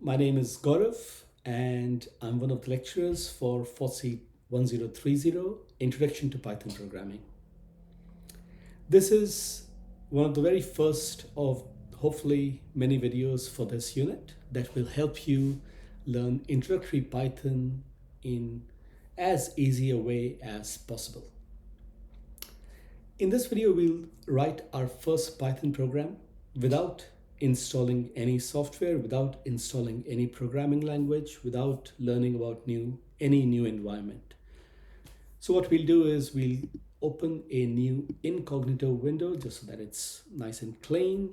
My name is Gaurav, and I'm one of the lecturers for FOSE1030 Introduction to Python Programming. This is one of the very first of hopefully many videos for this unit that will help you learn introductory Python in as easy a way as possible. In this video, we'll write our first Python program without installing any software, without installing any programming language, without learning about any new environment. So what we'll do is we'll open a new incognito window just so that it's nice and clean,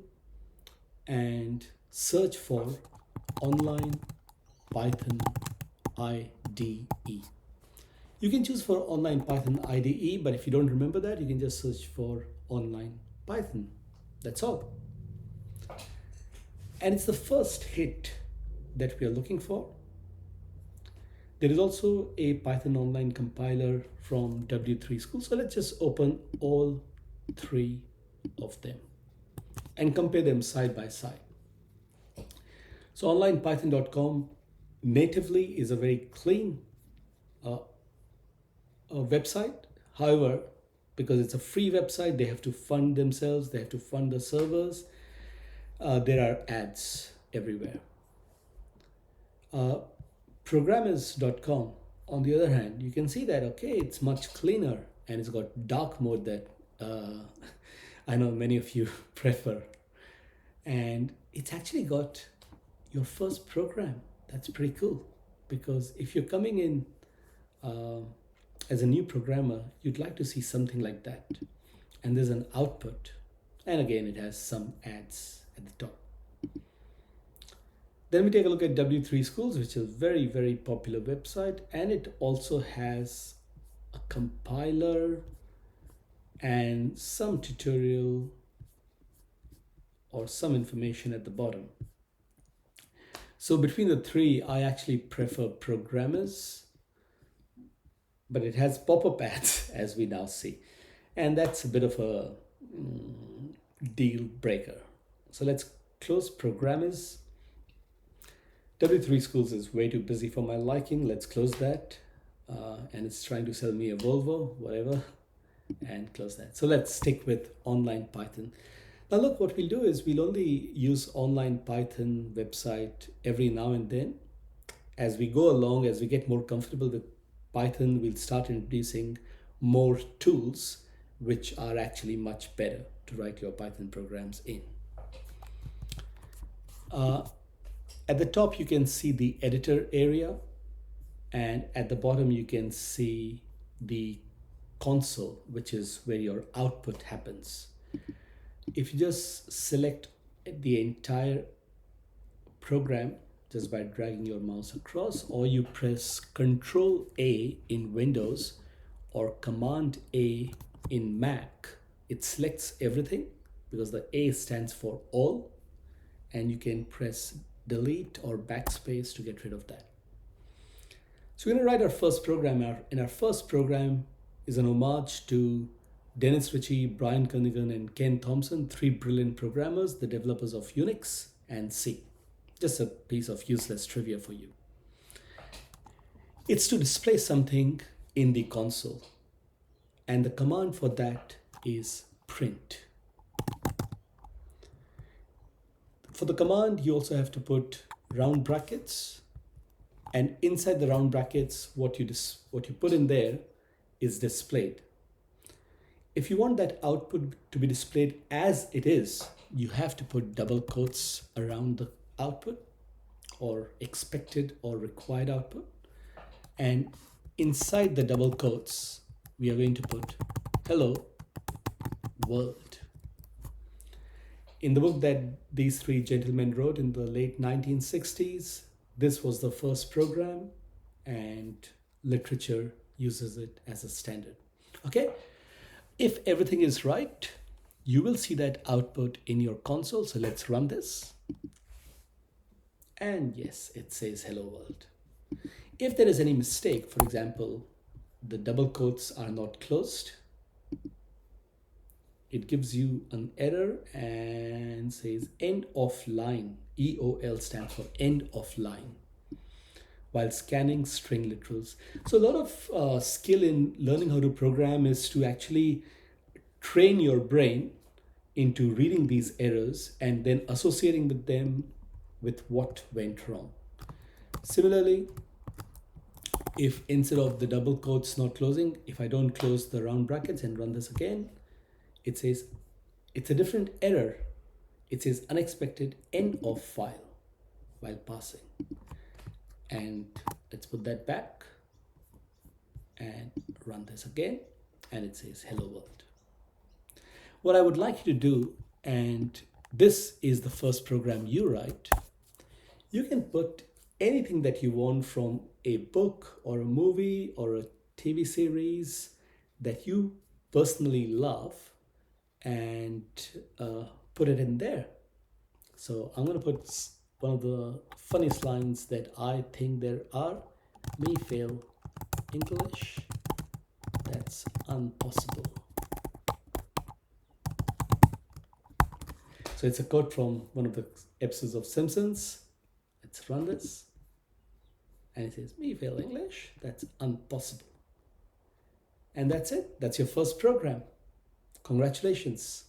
and search for online Python IDE. You can choose for online Python IDE, but if you don't remember that, you can just search for online Python. That's all. And it's the first hit that we are looking for. There is also a Python online compiler from W3 School. So let's just open all three of them and compare them side by side. So onlinepython.com natively is a very clean website. However, because it's a free website, they have to fund themselves, they have to fund the servers. There are ads everywhere. Programmers.com, on the other hand, you can see that, okay, it's much cleaner and it's got dark mode that I know many of you prefer. And it's actually got your first program. That's pretty cool, because if you're coming in as a new programmer, you'd like to see something like that. And there's an output. And again, it has some ads at the top. Then we take a look at W3 Schools, which is a very, very popular website. And it also has a compiler and some tutorial or some information at the bottom. So between the three, I actually prefer Programmers, but it has pop-up ads, as we now see. And that's a bit of a deal breaker. So let's close Programmers. W3 Schools is way too busy for my liking. Let's close that. And it's trying to sell me a Volvo, whatever, and close that. So let's stick with online Python. Now look, what we'll do is we'll only use online Python website every now and then. As we go along, as we get more comfortable with Python, we'll start introducing more tools which are actually much better to write your Python programs in. At the top, you can see the editor area, and at the bottom, you can see the console, which is where your output happens. If you just select the entire program just by dragging your mouse across, or you press Control A in Windows or Command A in Mac, it selects everything because the A stands for all, and you can press Delete or Backspace to get rid of that. So we're going to write our first program. And our first program is an homage to Dennis Ritchie, Brian Kernighan, and Ken Thompson, three brilliant programmers, the developers of Unix and C. Just a piece of useless trivia for you. It's to display something in the console, and the command for that is print. For the command, you also have to put round brackets, and inside the round brackets, what you put in there is displayed. If you want that output to be displayed as it is, you have to put double quotes around the output, or expected or required output. And inside the double quotes, we are going to put hello world. In the book that these three gentlemen wrote in the late 1960s, this was the first program, and literature uses it as a standard. Okay? If everything is right, you will see that output in your console. So let's run this. And yes, it says hello world. If there is any mistake, for example, the double quotes are not closed, it gives you an error and says end of line. EOL stands for end of line while scanning string literals. So a lot of skill in learning how to program is to actually train your brain into reading these errors and then associating with them with what went wrong. Similarly, if instead of the double quotes not closing, if I don't close the round brackets and run this again, it says it's a different error. It says unexpected end of file while passing. And let's put that back and run this again. And it says hello world. What I would like you to do, and this is the first program you write, you can put anything that you want from a book or a movie or a TV series that you personally love and put it in there. So I'm going to put one of the funniest lines that I think there are. Me fail English, that's impossible. So it's a quote from one of the episodes of Simpsons. Let's run this. And it says, me fail English, that's impossible. And that's it. That's your first program. Congratulations.